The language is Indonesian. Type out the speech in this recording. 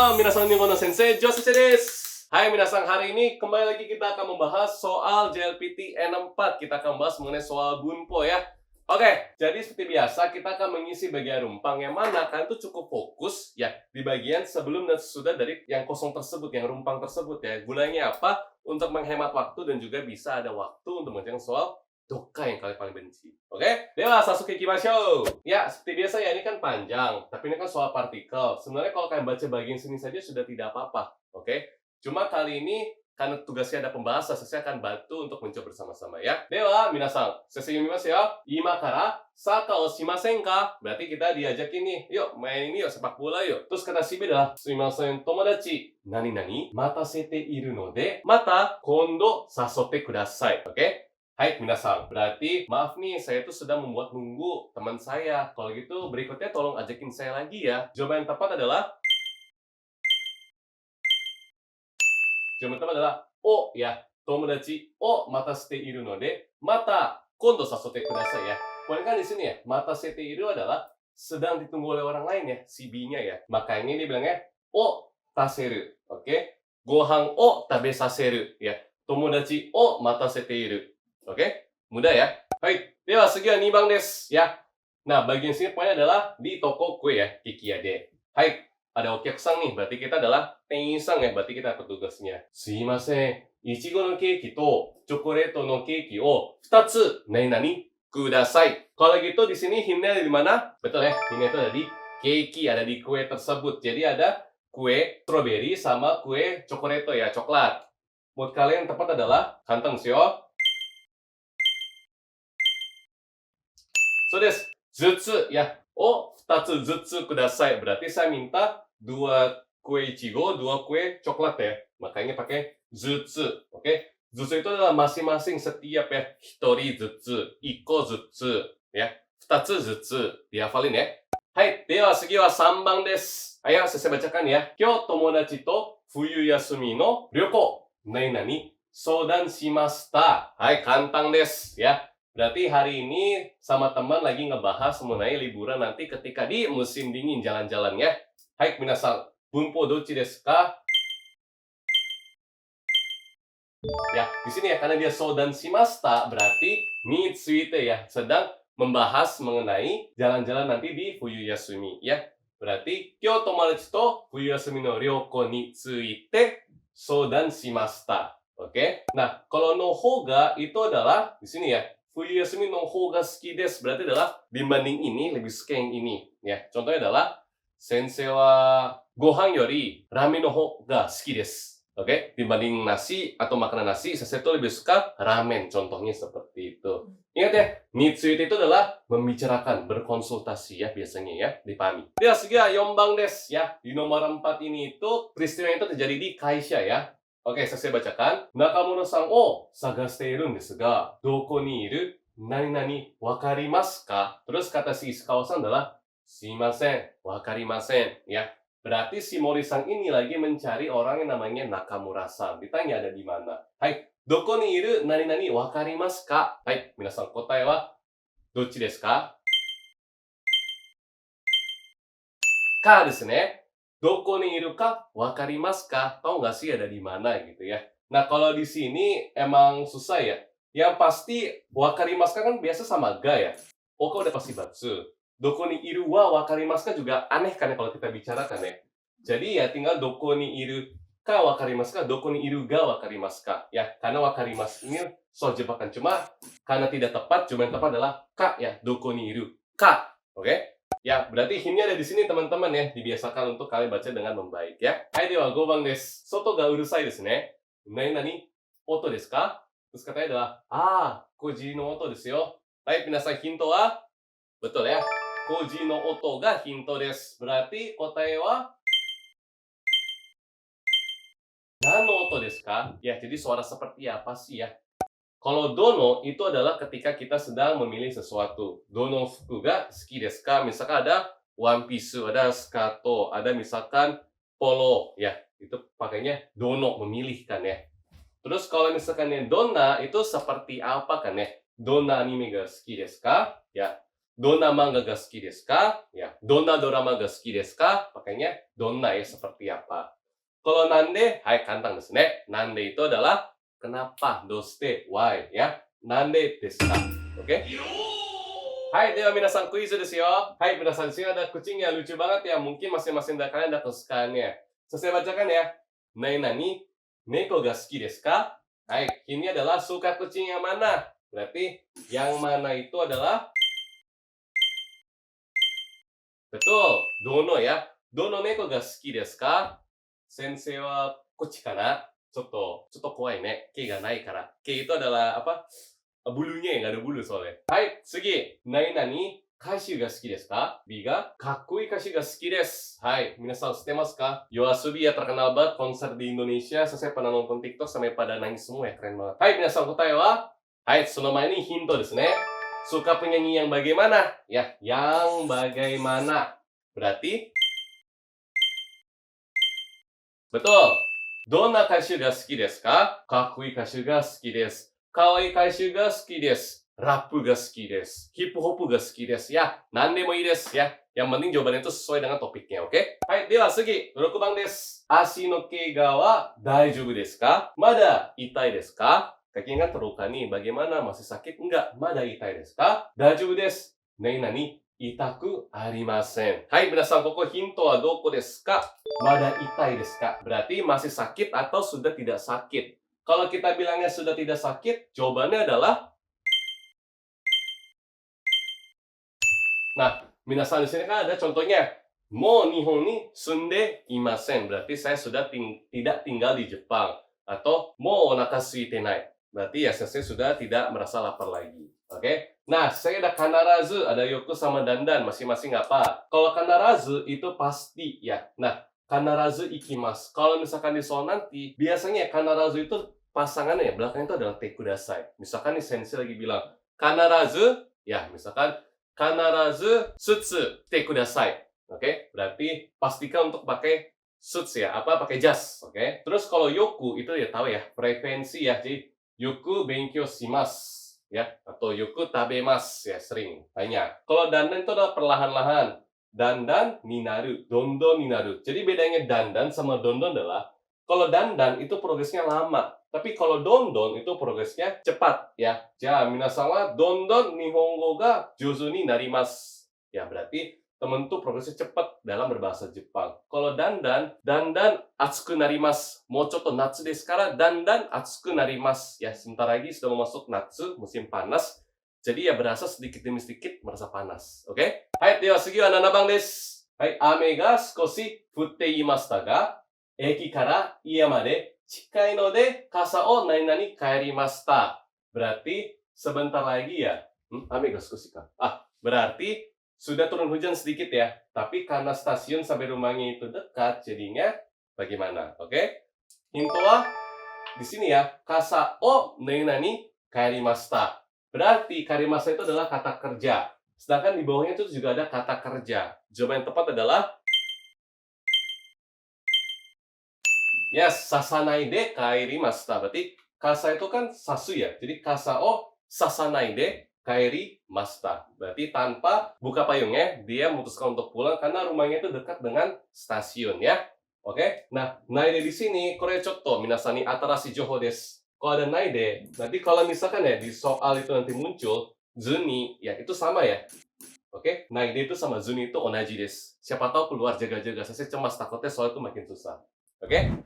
Konnichiwa, minasan Nihon no Sensei, Jo Sensei desu. Hai minasan, hari ini kembali lagi kita akan membahas soal JLPT N4. Kita akan membahas mengenai soal bunpo ya. Oke, jadi seperti biasa kita akan mengisi bagian rumpang yang mana kalian tuh cukup fokus ya di bagian sebelum dan sesudah dari yang kosong tersebut, yang rumpang tersebut ya. Gunanya apa? Untuk menghemat waktu dan juga bisa ada waktu untuk mengerjakan soal Doka yang kalian paling benci. Oke? Dewa, Sasuke ikimashou. Ya, seperti biasa ya, ini kan panjang. Tapi ini kan soal partikel. Sebenarnya kalau kalian baca bagian sini saja sudah tidak apa-apa. Oke? Cuma kali ini, karena tugasnya ada pembahasan, saya akan bantu untuk mencoba bersama-sama ya. Dewa, minasan, sensei yumimasu ya. Ima kara, saka o shimasen ka? Berarti kita diajak ini. Yuk, main ini yuk, sepak bola yuk. Terus kata si B adalah, sumimasen tomodachi. Nani-nani? Matasete iru no de, mata kondo sasote kudasai. Oke? Hai minasan, berarti maaf nih, saya tuh sedang membuat nunggu teman saya. Kalau gitu berikutnya tolong ajakin saya lagi ya. Jawaban yang tepat adalah O ya. Tomodachi o matasete iru no de, mata kondo sasote kudasai ya. Poin kan di sini ya, matasete iru adalah sedang ditunggu oleh orang lain ya, si B-nya ya. Makanya dia bilangnya o taseru, oke? Gohan o tabe saseru ya. Tomodachi o matasete iru. Oke, mudah ya. Baik, dewa sekian 2番 desu ya. Nah, bagian sini poinnya adalah di toko kue ya, Kikiyade. Hai, ada okyaksan nih, berarti kita adalah tengisan ya, berarti kita petugasnya. Sumimasen, ichigo no keiki to chocolate no keiki o 2つ何々kudasai. Kalau gitu di sini hintnya ada di mana? Betul ya, hintnya itu ada di keiki, ada di kue tersebut. Jadi ada kue strawberry sama kue coklat ya, coklat. Buat kalian yang tepat adalah kantang sih yo. So desu, zutsu ya. O 2つずつください. Berarti saya minta 2 kue ichigo, 2 kue coklat ya. Makanya pakai zutsu. Oke? Zutsu itu adalah masing-masing setiap ya. Hitori zutsu, iko zutsu ya. 2つずつ. Dihafalin ya. Hai, dewa sugi wa 3番 desu. Ayo saya bacakan ya. Kyou tomodachi to fuyu yasumi no ryoko. Nani-nani soudan shimashita. Hai, kantang desu ya. Berarti hari ini sama teman lagi ngebahas mengenai liburan nanti ketika di musim dingin jalan-jalan ya. Hai, minasan, bunpo dochi desu ka? Ya, di sini ya karena dia soudan shimashita berarti ni tsuite ya, sedang membahas mengenai jalan-jalan nanti di Fuyu Yasumi ya. Berarti kyou tomodachi to Fuyu Yasumi no ryoko ni tsuite soudan shimashita. Oke. Nah, kalau no hoga itu adalah di sini ya. Fuyu Yasumi no hoga suki desu berarti adalah dibanding ini lebih suka yang ini ya. Contohnya adalah sensei wa gohan yori ramen no hoga suki desu. Oke, dibanding nasi atau makanan nasi, sensei itu lebih suka ramen. Contohnya seperti itu. Ingat ya, nitsuite itu adalah membicarakan, berkonsultasi ya biasanya ya, dipahami. Ya, segi 4番 desu ya. Di nomor 4 ini itu peristiwa itu terjadi di kaisha ya. Oke, saya bacakan. Nakamura-san o sagaste iru n desu ga, doko ni iru nani-nani wakarimasu ka? Terus kata si Ishikawa-san adalah shimasen, wakarimasen ya. Berarti si Mori-san ini lagi mencari orang yang namanya Nakamura-san. Ditanya ada di mana. Hai, doko ni iru nani-nani wakarimasu ka? Hai, minasan kotae wa dochi desu ka? Ka desu ne. Doko ni iru ka wakarimasu ka? Tahu nggak sih ada di mana gitu ya. Nah, kalau di sini emang susah ya. Yang pasti wakarimasu ka kan biasa sama ga ya. Oka udah pasti batsu. Doko ni iru wa wakarimasu ka juga aneh kan ya kalau kita bicarakan ya. Jadi ya tinggal doko ni iru ka wakarimasu ka, doko ni iru ga wakarimasu ka. Ya, karena wakarimasu ini soal jebakan. Cuma karena tidak tepat, cuma yang tepat adalah ka ya, doko ni iru ka. Oke? Ya, berarti hintnya ada di sini teman-teman ya. Dibiasakan untuk kalian baca dengan membaik ya. Hai, dewa 5番 desu. Soto ga urusai desu ne. Nani-nani oto desu ka? Terus katanya adalah, koji no oto desu yo. Hai, minasan hinto wa? Betul ya. Koji no oto ga hinto desu. Berarti kotae wa nano oto desu ka? Ya, jadi suara seperti apa sih ya? Kalau dono itu adalah ketika kita sedang memilih sesuatu. Dono fuku ga suki desu ka? Misalkan ada one piece, ada skato, ada misalkan polo ya. Itu pakainya dono, memilih kan ya. Terus kalau misalkan yang donna itu seperti apa kan ya? Donna anime ga suki desu ka? Ya. donna manga ga suki desu ka? Ya, donna drama ga suki desu ka? Pakainya donna ya, seperti apa. Kalau nande, hai kantang desu ne. Nande itu adalah kenapa, doste, why ya. Nande desu ka? Oke? Hai, dewa minasan kuis desu yo. Hai, minasan di sini ada kucing yang lucu banget ya. Mungkin masing-masing dari kalian ada kesukaannya. Saya bacakan ya. Nani, neko ga suki desu ka? Hai, ini adalah suka kucing yang mana? Berarti yang mana itu adalah betul, dono ya. Dono neko ga suki desu ka? Sensei wa kochi kana? Chotto kowai ne. Ke ga nai kara. Ke itu adalah apa? Bulunya ya, nggak ada bulu soalnya. Hai, sugi. Nani, kashu ga suki desu ka? B ga kakkoi kashu ga suki desu. Hai, minasan shitemasu ka? Yoasobi ya terkenal banget konser di Indonesia. Saya pernah nonton TikTok sampai pada nangis semua ya, keren banget. Hai, minasan kotae wa? Hai, sono mae ni hinto desu ne. Suka penyanyi yang bagaimana? Ya, yang bagaimana. Berarti betul. Donna kashu ga suki desu ka? Kakkoi kashu ga suki desu. Kawaii kashu ga suki desu. Rap ga suki desu. Hip hop ga suki desu. Ya, nandemo ii desu ya. Yang penting jawabannya itu sesuai dengan topiknya, oke? Hai, dewa sugi. 6番です。足の怪我は大丈夫ですか? Mada itai desu ka? Kakinya kan terluka nih. Bagaimana? Masih sakit? Enggak. Mada itai desu ka? Daijoubu desu. Nani? Itaku arimasen. Hai, minasan, koko hinto wa doko desu ka? Mada itai desu ka? Berarti masih sakit atau sudah tidak sakit. Kalau kita bilangnya sudah tidak sakit, jawabannya adalah nah, minasan di sini kan ada contohnya. Mo Nihon ni sunde imasen. Berarti saya sudah tidak tinggal di Jepang. Atau mo onaka suite nai. Berarti ya saya sudah tidak merasa lapar lagi. Oke? Nah, saya ada kanarazu, ada yoku sama dandan. Masing-masing apa? Kalau kanarazu itu pasti ya. Nah, kanarazu ikimasu. Kalau misalkan di soal nanti, biasanya kanarazu itu pasangannya ya, belakangnya itu adalah te kudasai. Misalkan nih sensei lagi bilang, kanarazu, ya misalkan kanarazu sutsu te kudasai. Oke, berarti pastikan untuk pakai suits ya, apa pakai jas, oke? Terus kalau yoku itu ya tahu ya, frekuensi ya. Jadi yoku benkyou shimasu ya, atau yoku tabemasu ya, sering banyak. Kalau dandan itu adalah perlahan-lahan. Dandan ninaru, dondon ninaru. Jadi bedanya dandan sama dondon adalah kalau dandan itu progresnya lama, tapi kalau dondon itu progresnya cepat ya. Ja, minasan wa dondon nihongo ga jouzu ni narimasu. Ya, berarti temen tuh progresnya cepat dalam berbahasa Jepang. Kalau dandan atsuku narimasu. Mau contoh natsu desu kara dandan atsuku narimasu. Ya, sebentar lagi sudah mau masuk natsu, musim panas. Jadi ya berasa sedikit demi sedikit merasa panas. Oke? Hai, dewa sugi wa 7番です。はい、雨が少し降っていましたが、駅から家まで近いので傘を何々帰りました。Berarti sebentar lagi ya. Ame ga sukoshi ka? Berarti sudah turun hujan sedikit ya. Tapi karena stasiun sampai rumahnya itu dekat, jadinya bagaimana? Oke? Hinto wa di sini ya. Kasa o nani kaerimashita. Berarti kaerimashita itu adalah kata kerja. Sedangkan di bawahnya itu juga ada kata kerja. Jawaban yang tepat adalah yes, sasanai de kairimashita. Berarti kasa itu kan sasu ya. Jadi kasa o sasanai de kairimashita. Berarti tanpa buka payungnya, dia memutuskan untuk pulang karena rumahnya itu dekat dengan stasiun ya. Oke? Nah, naide di sini, kore chotto minasan ni atarashi jouhou desu. Kalau ada naide, nanti kalau misalkan ya di soal itu nanti muncul zuni, ya itu sama ya. Oke? Naide itu sama zuni itu onaji desu. Siapa tahu keluar jaga-jaga. Saya cemas takutnya soal itu makin susah. Oke?